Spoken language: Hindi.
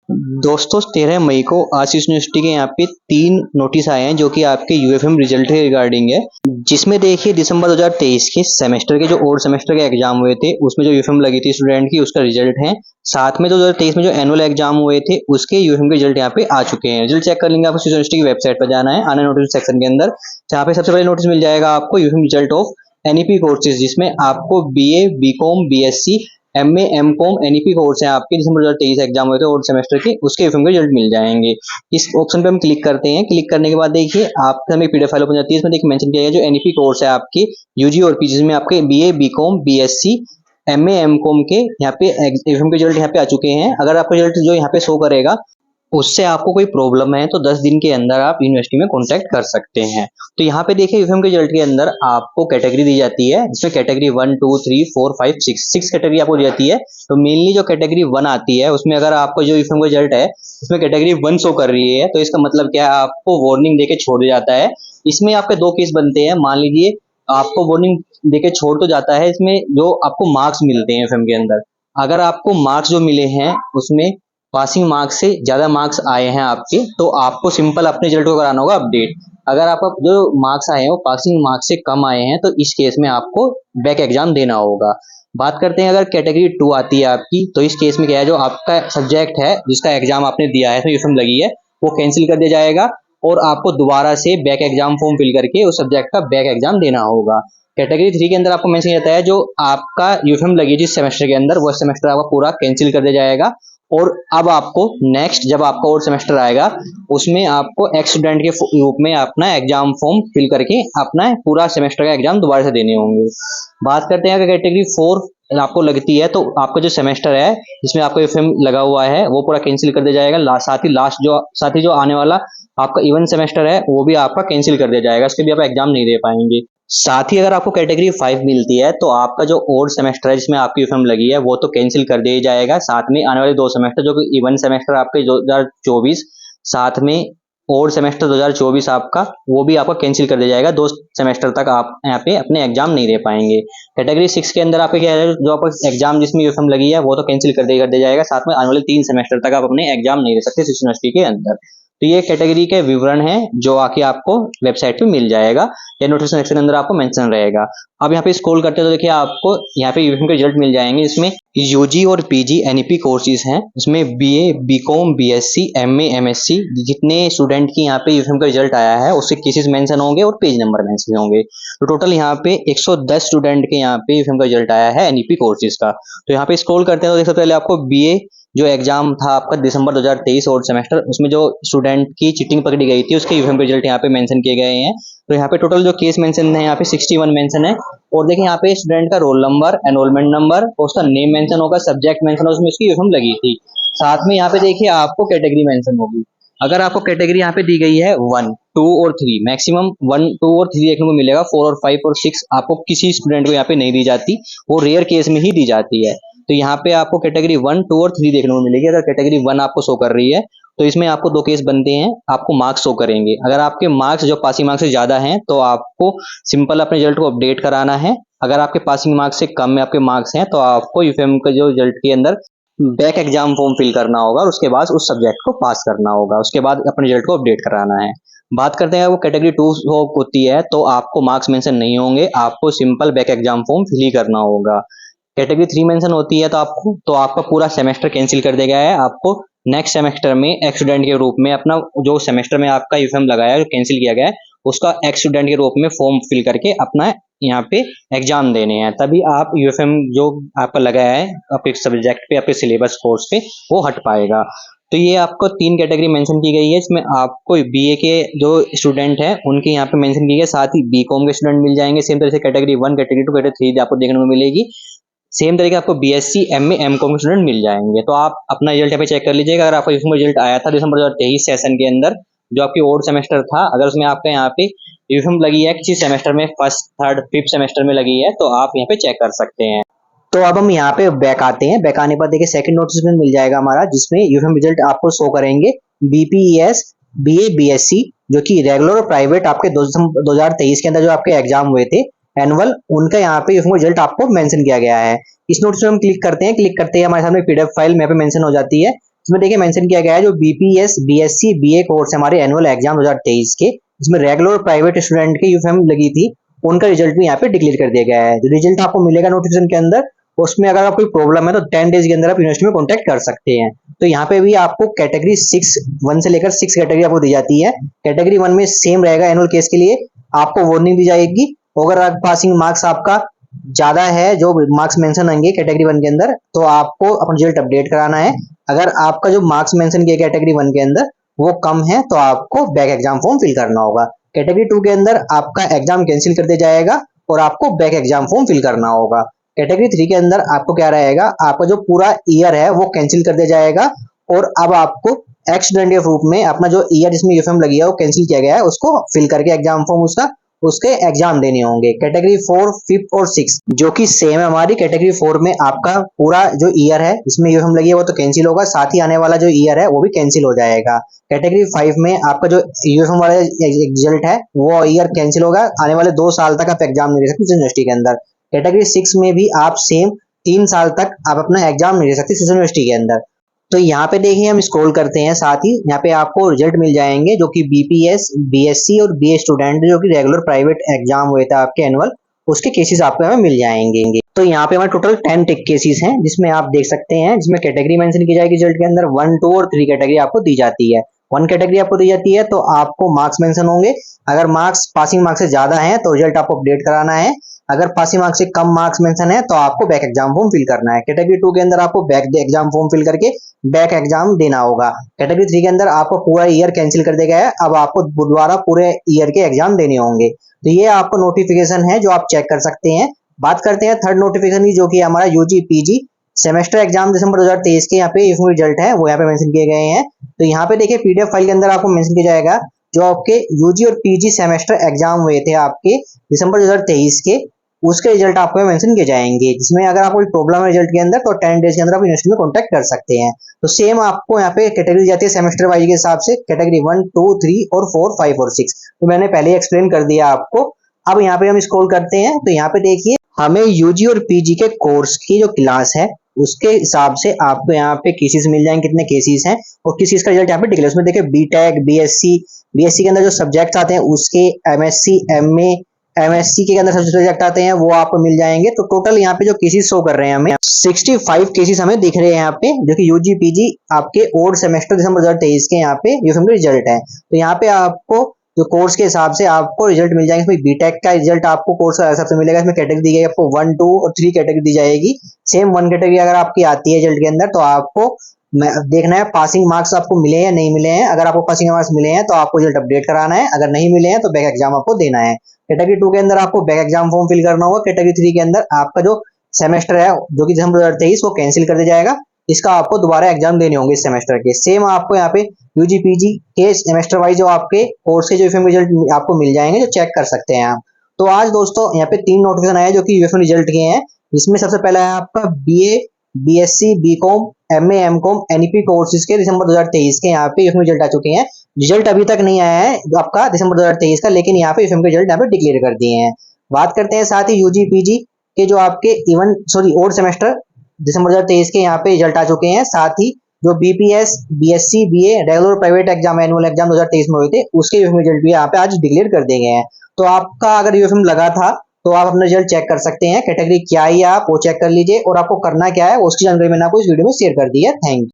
दोस्तों 13 मई को आशीष यूनिवर्सिटी के यहाँ पे 3 नोटिस आए हैं जो कि आपके यूएफएम रिजल्ट के रिगार्डिंग है। जिसमें देखिए दिसंबर 2023 के सेमेस्टर के जो ओल्ड सेमेस्टर के एग्जाम हुए थे उसमें जो यूएफएम लगी थी स्टूडेंट की उसका रिजल्ट है। साथ में 2023 में जो एनुअल एग्जाम हुए थे उसके यूएफएम के रिजल्ट यहाँ पे आ चुके हैं। रिजल्ट चेक कर लेंगे, आपको यूनिवर्सिटी की वेबसाइट पर जाना है, आना नोटिस सेक्शन के अंदर, जहाँ पे सबसे पहले नोटिस मिल जाएगा आपको UFM result of NEP courses, जिसमें आपको BA, BCom, BSc, MA, MCom, NEP course है आपके दिसंबर 2023 एग्जाम हुए थे और सेमेस्टर के, उसके यूएफएम के रिजल्ट मिल जाएंगे। इस ऑप्शन पे हम क्लिक करते हैं। क्लिक करने के बाद देखिए आपके हमें पीडीएफ फाइल ओपन जाती है। इसमें देखिए मेंशन किया गया जो एनईपी कोर्स है आपके यूजी और पीजी में आपके BA, BCom, BSc, MA, MCom के यहाँ पे यूएफएम के रिजल्ट यहाँ पे आ चुके हैं। अगर आपका रिजल्ट जो यहाँ पे शो करेगा उससे आपको कोई प्रॉब्लम है तो 10 दिन के अंदर आप यूनिवर्सिटी में कांटेक्ट कर सकते हैं। तो यहाँ पे देखिए यूएफएम के रिजल्ट के अंदर आपको कैटेगरी दी जाती है, जिसमें कैटेगरी 1, 2, 3, 4, 5, 6 कैटेगरी आपको दी जाती है। तो मेनली जो कैटेगरी 1 आती है उसमें अगर आपको जो यूएफएम का रिजल्ट है उसमें कैटेगरी 1 शो कर रही है तो इसका मतलब क्या है, आपको वार्निंग देके छोड़ दिया जाता है। इसमें आपके दो केस बनते हैं। मान लीजिए आपको वार्निंग देके छोड़ तो जाता है, इसमें जो आपको मार्क्स मिलते हैं यूएफएम के अंदर, अगर आपको मार्क्स जो मिले हैं उसमें पासिंग मार्क्स से ज्यादा मार्क्स आए हैं आपके, तो आपको सिंपल अपने रिजल्ट को कराना होगा अपडेट। अगर आपका जो मार्क्स आए हैं वो पासिंग मार्क्स से कम आए हैं तो इस केस में आपको बैक एग्जाम देना होगा। बात करते हैं अगर कैटेगरी 2 आती है आपकी, तो इस केस में क्या है, जो आपका सब्जेक्ट है जिसका एग्जाम आपने दिया है तो यूएफएम लगी है वो कैंसिल कर दिया जाएगा और आपको दोबारा से बैक एग्जाम फॉर्म फिल करके उस सब्जेक्ट का बैक एग्जाम देना होगा। कैटेगरी 3 के अंदर आपको मेंशन रहता है जो आपका यूएफएम लगी जिस सेमेस्टर के अंदर वो सेमेस्टर आपका पूरा कैंसिल कर दिया जाएगा और अब आपको नेक्स्ट जब आपका और सेमेस्टर आएगा उसमें आपको एक्स स्टूडेंट के रूप में अपना एग्जाम फॉर्म फिल करके अपना पूरा सेमेस्टर का एग्जाम दोबारा से देने होंगे। बात करते हैं अगर कैटेगरी 4 आपको लगती है तो आपका जो सेमेस्टर है जिसमें आपका यूएफएम लगा हुआ है वो पूरा कैंसिल कर दिया जाएगा। साथ ही जो आने वाला आपका इवन सेमेस्टर है वो भी आपका कैंसिल कर दिया जाएगा, उसके भी आप एग्जाम नहीं दे पाएंगे। साथ ही अगर आपको कैटेगरी 5 मिलती है तो आपका जो ओल्ड सेमेस्टर है जिसमें आपकी यूएफएम लगी है वो तो कैंसिल कर दिया जाएगा। साथ में आने वाले 2 सेमेस्टर जो कि इवन सेमेस्टर आपके 2024, साथ में ओल्ड सेमेस्टर 2024 आपका, वो भी आपका कैंसिल कर दिया जाएगा। 2 सेमेस्टर तक आप यहाँ पे अपने एग्जाम नहीं दे पाएंगे। कैटेगरी 6 के अंदर आपके क्या है, जो आपका एग्जाम जिसमें यूएफएम लगी है वो तो कैंसिल कर दिया जाएगा। साथ में आने वाले 3 सेमेस्टर तक आप अपने एग्जाम नहीं दे सकते इस यूनिवर्सिटी के अंदर। तो ये कैटेगरी के विवरण है जो आके आपको वेबसाइट पे मिल जाएगा या नोटिफिकेशन सेक्शन के अंदर आपको मेंशन रहेगा। अब यहाँ पे स्क्रॉल करते हैं तो देखिए आपको यहाँ पे यूएफएम के रिजल्ट मिल जाएंगे, जिसमें यूजी और पीजी एनईपी कोर्सेज हैं, इसमें BA, BCom, BSc, MA, MSc जितने स्टूडेंट की यहाँ पे यूएफएम का रिजल्ट आया है उससे केसेस मेंशन होंगे और पेज नंबर मेंशन होंगे। तो टोटल यहाँ पे 110 स्टूडेंट के यहाँ पे यूएफएम का रिजल्ट आया है एनईपी कोर्सेज का। तो यहाँ पे स्क्रॉल करते हैं तो देख सकते पहले आपको बीए जो एग्जाम था आपका दिसंबर 2023 और सेमेस्टर, उसमें जो स्टूडेंट की चीटिंग पकड़ी गई थी उसके यूएफएम के रिजल्ट यहाँ पे मेंशन किए गए हैं। तो यहाँ पे टोटल जो केस मेंशन है यहाँ पे 61 मेंशन है और देखिए यहाँ पे स्टूडेंट का रोल नंबर, एनरोलमेंट नंबर और उसका नेम मेंशन होगा, सब्जेक्ट मेंशन होगा, उसमें उसकी यूएफएम लगी थी। साथ में यहाँ पे देखिए आपको कैटेगरी मेंशन होगी। अगर आपको कैटेगरी यहाँ पे दी गई है 1, 2 और 3, मैक्सिमम 1, 2 और 3 देखने को मिलेगा। 4 और 5 और 6 आपको किसी स्टूडेंट को यहाँ पे नहीं दी जाती, वो रेयर केस में ही दी जाती है। तो यहाँ पे आपको कैटेगरी 1, 2 और 3 देखने को मिलेगी। अगर कैटेगरी 1 आपको शो कर रही है तो इसमें आपको 2 केस बनते हैं, आपको मार्क्स शो करेंगे। अगर आपके मार्क्स जो पासिंग मार्क्स से ज्यादा हैं तो आपको सिंपल अपने रिजल्ट को अपडेट कराना है। अगर आपके पासिंग मार्क्स से कम में आपके मार्क्स हैं तो आपको यूएफएम के जो रिजल्ट के अंदर बैक एग्जाम फॉर्म फिल करना होगा और उसके बाद उस सब्जेक्ट को पास करना होगा, उसके बाद अपने रिजल्ट को अपडेट कराना है। बात करते हैं वो कैटेगरी 2 होती है तो आपको मार्क्स मेंशन नहीं होंगे, आपको simple back exam form fill ही करना होगा। कैटेगरी 3 मेंशन होती है तो आपका पूरा सेमेस्टर कैंसिल कर दिया गया है। आपको नेक्स्ट सेमेस्टर में एक्स स्टूडेंट के रूप में अपना जो सेमेस्टर में आपका यूएफएम लगाया है जो कैंसिल किया गया है उसका एक्स स्टूडेंट के रूप में फॉर्म फिल करके अपना यहाँ पे एग्जाम देने हैं, तभी आप यूएफएम जो आपका लगाया है आपके सब्जेक्ट पे, आपके सिलेबस कोर्स पे, वो हट पाएगा। तो ये आपको 3 कैटेगरी मेंशन की गई है, इसमें आपको बीए के जो स्टूडेंट है उनके यहाँ पे मेंशन की गई है, साथ ही बीकॉम के स्टूडेंट मिल जाएंगे। सेम तरह से कैटेगरी 1, कैटेगरी 2, कैटेगरी 3 आपको देखने को मिलेगी। सेम तरीके आपको बीएससी, एमए, एमकॉम के स्टूडेंट मिल जाएंगे। तो आप अपना रिजल्ट यहाँ पे चेक कर लीजिएगा। अगर आपका यूएफएम रिजल्ट आया था दिसंबर 2023 सेशन के अंदर जो आपकी ओल्ड सेमेस्टर था, अगर उसमें आपका यहाँ पे यूएफएम लगी है किसी सेमेस्टर में, फर्स्ट, थर्ड, फिफ्थ सेमेस्टर में लगी है तो आप यहाँ पे चेक कर सकते हैं। तो अब हम यहाँ पे बैक आते हैं। बैक आने पर देखिए सेकंड नोटिस मिल जाएगा हमारा, जिसमें यूएफएम रिजल्ट आपको शो करेंगे बीपीईएस, बीए, बीएससी जो कि रेगुलर और प्राइवेट आपके 2023 के अंदर जो आपके एग्जाम हुए थे एनुअल, उनका यहाँ पे यूएफएम रिजल्ट आपको मेंशन किया गया है। इस नोटिस में हम क्लिक करते हैं। क्लिक करते ही हमारे सामने पीडीएफ फाइल में पे मेंशन हो जाती है। इसमें देखिए मेंशन किया गया है जो बीपीएस, बीएससी, बीए कोर्स हमारे एनुअल एग्जाम 2023 के, जिसमें रेगुलर और प्राइवेट स्टूडेंट के यूफएम लगी थी, उनका रिजल्ट भी यहाँ पे डिक्लेयर कर दिया गया है। जो रिजल्ट आपको मिलेगा नोटिफिकेशन के अंदर, उसमें अगर कोई प्रॉब्लम है तो 10 डेज के अंदर आप यूनिवर्सिटी में कॉन्टेक्ट कर सकते हैं। तो यहाँ पे भी आपको कैटेगरी 1 से लेकर 6 कैटेगरी आपको दी जाती है। कैटेगरी 1 में सेम रहेगा एनुअल केस के लिए, आपको वार्निंग दी जाएगी। अगर पासिंग मार्क्स आपका ज्यादा है, जो मार्क्स मेंशन होंगे कैटेगरी 1 के अंदर, तो आपको अपना रिजल्ट अपडेट कराना है। अगर आपका जो मार्क्स मेंशन किया कैटेगरी 1 के अंदर वो कम है तो आपको बैक एग्जाम फॉर्म फिल करना होगा। कैटेगरी 2 के अंदर आपका एग्जाम कैंसिल कर दिया जाएगा और आपको बैक एग्जाम फॉर्म फिल करना होगा। कैटेगरी 3 के अंदर आपको क्या रहेगा, आपका जो पूरा ईयर है वो कैंसिल कर दिया जाएगा और अब आपको एक्स स्टूडेंट के रूप में अपना जो ईयर जिसमें यूफएम लगी है वो कैंसिल किया गया है उसको फिल करके एग्जाम फॉर्म उसके एग्जाम देने होंगे। कैटेगरी 4, 5 और 6 जो कि सेम है हमारी। कैटेगरी 4 में आपका पूरा जो ईयर है जिसमें यूफएम लगी है वो तो कैंसिल होगा, साथ ही आने वाला जो ईयर है वो भी कैंसिल हो जाएगा। कैटेगरी 5 में आपका जो यूएफएम वाला रिजल्ट है वो ईयर कैंसिल होगा, आने वाले 2 साल तक आप एग्जाम नहीं दे सकते यूनिवर्सिटी के अंदर। कैटेगरी 6 में भी आप सेम 3 साल तक आप अपना एग्जाम नहीं दे सकते यूनिवर्सिटी के अंदर। तो यहाँ पे देखिए हम स्क्रॉल करते हैं, साथ ही यहाँ पे आपको रिजल्ट मिल जाएंगे जो कि बीपीएस, बीएससी और बीए स्टूडेंट जो कि रेगुलर प्राइवेट एग्जाम हुए थे आपके एनुअल, उसके केसेस आपको हमें मिल जाएंगे। तो यहाँ पे हमारे टोटल 10 टिक केसेस हैं जिसमें आप देख सकते हैं, जिसमें कैटेगरी मेंशन की जाएगी रिजल्ट के अंदर 1, 2 और 3 कैटेगरी आपको दी जाती है। 1 कैटेगरी आपको दी जाती है तो आपको मार्क्स मेंशन होंगे, अगर मार्क्स पासिंग मार्क्स से ज्यादा है तो रिजल्ट आपको अपडेट कराना है, अगर पासिंग मार्क्स से कम मार्क्स मेंशन है तो आपको बैक एग्जाम फॉर्म फिल करना है। कैटेगरी 2 के अंदर आपको बैक एग्जाम फॉर्म फिल करके बैक एग्जाम देना होगा। कैटेगरी 3 के अंदर आपको पूरा ईयर कैंसिल कर दिया गया है, अब आपको दोबारा पूरे ईयर के एग्जाम देने होंगे। तो ये आपको नोटिफिकेशन है जो आप चेक कर सकते हैं। बात करते हैं थर्ड नोटिफिकेशन की, जो कि हमारा यूजी पीजी सेमेस्टर एग्जाम दिसंबर 2023 के यहाँ पे रिजल्ट है वो यहाँ पे मेंशन किए गए हैं। तो यहाँ पे देखिए पीडीएफ फाइल के अंदर आपको मेंशन किया जाएगा जो आपके यूजी और पीजी सेमेस्टर एग्जाम हुए थे आपके दिसंबर 2023 के, उसके रिजल्ट आपको मेंशन किए जाएंगे। जिसमें अगर आपको कोई प्रॉब्लम है रिजल्ट के अंदर तो 10 डेज के अंदर आप यूनिवर्सिटी में कॉन्टेक्ट कर सकते हैं। तो सेम आपको यहाँ पे कैटेगरी जाती है सेमेस्टर वाइज के हिसाब से, कैटेगरी 1, 2, 3 और 4, 5 और 6, तो मैंने पहले एक्सप्लेन कर दिया आपको। अब यहाँ पे हम स्क्रॉल करते हैं तो यहाँ पे देखिए हमें यूजी और पीजी के कोर्स की जो क्लास है उसके हिसाब से आपको यहाँ पे केसेस मिल जाएंगे, कितने केसेस हैं और किस चीज का रिजल्ट यहाँ पे डिक्लेयर। उसमें देखिए बीटेक, बीएससी के अंदर जो सब्जेक्ट आते हैं उसके, एमएससी, एमए, एमएससी के अंदर सब्जेक्ट आते हैं वो आपको मिल जाएंगे। तो टोटल यहाँ पे जो केसेस शो कर रहे हैं हमें 65 केसेस हमें दिख रहे हैं यहाँ पे, जो कि यूजी पीजी आपके और सेमेस्टर दिसंबर 2023 के यहाँ पे यूफएम रिजल्ट है। तो यहाँ पे आपको जो कोर्स के हिसाब से आपको रिजल्ट मिल जाएंगे। इसमें बीटेक का रिजल्ट आपको कोर्स का हिसाब से मिलेगा, इसमें कैटेगरी दी गई आपको 1, 2 और 3 कैटेगरी दी जाएगी। सेम 1 कैटेगरी अगर आपकी आती है रिजल्ट के अंदर तो आपको देखना है पासिंग मार्क्स आपको मिले या नहीं मिले हैं। अगर आपको पासिंग मार्क्स मिले हैं तो आपको रिजल्ट अपडेट कराना है, अगर नहीं मिले हैं तो बैक एग्जाम आपको देना है। कैटेगरी 2 के अंदर आपको बैक एग्जाम फॉर्म फिल करना होगा। कैटेगरी 3 के अंदर आपका जो सेमेस्टर है जो कि दिसंबर 2023 वो कैंसिल कर दिया जाएगा, इसका आपको दोबारा एग्जाम देने होंगे इस सेमेस्टर के। सेम आपको यहाँ पे यूजी पीजी के सेमेस्टर वाइज जो आपके कोर्स के जो यूएफएम रिजल्ट आपको मिल जाएंगे, जो चेक कर सकते हैं आप। तो आज दोस्तों यहाँ पे 3 नोटिफिकेशन आए जो कि यूएफएम रिजल्ट के हैं, जिसमें सबसे पहला है आपका BA, BSc, BCom, MA, MCom, NEP courses के दिसंबर 2023 के यहाँ पे यूएफएम रिजल्ट आ चुके हैं। रिजल्ट अभी तक नहीं आया है आपका दिसंबर 2023 का, लेकिन यहाँ पे यूएफएम के रिजल्ट यहाँ पे डिक्लेयर कर दिए हैं। बात करते हैं साथ ही यूजी पीजी के जो आपके और सेमेस्टर दिसंबर 2023 के यहाँ पे रिजल्ट आ चुके हैं। साथ ही जो BPS, BSc, BA regular private exam annual exam 2023 में हुए थे उसके यूएफएम रिजल्ट भी यहाँ पे आज डिक्लेयर कर दिए गए हैं। तो आपका अगर यूएफएम लगा था तो आप अपना रिजल्ट चेक कर सकते हैं, कैटेगरी क्या है आप वो चेक कर लीजिए और आपको करना क्या है उसकी जानकारी मैंने आपको इस वीडियो में शेयर कर दी है। Thank you.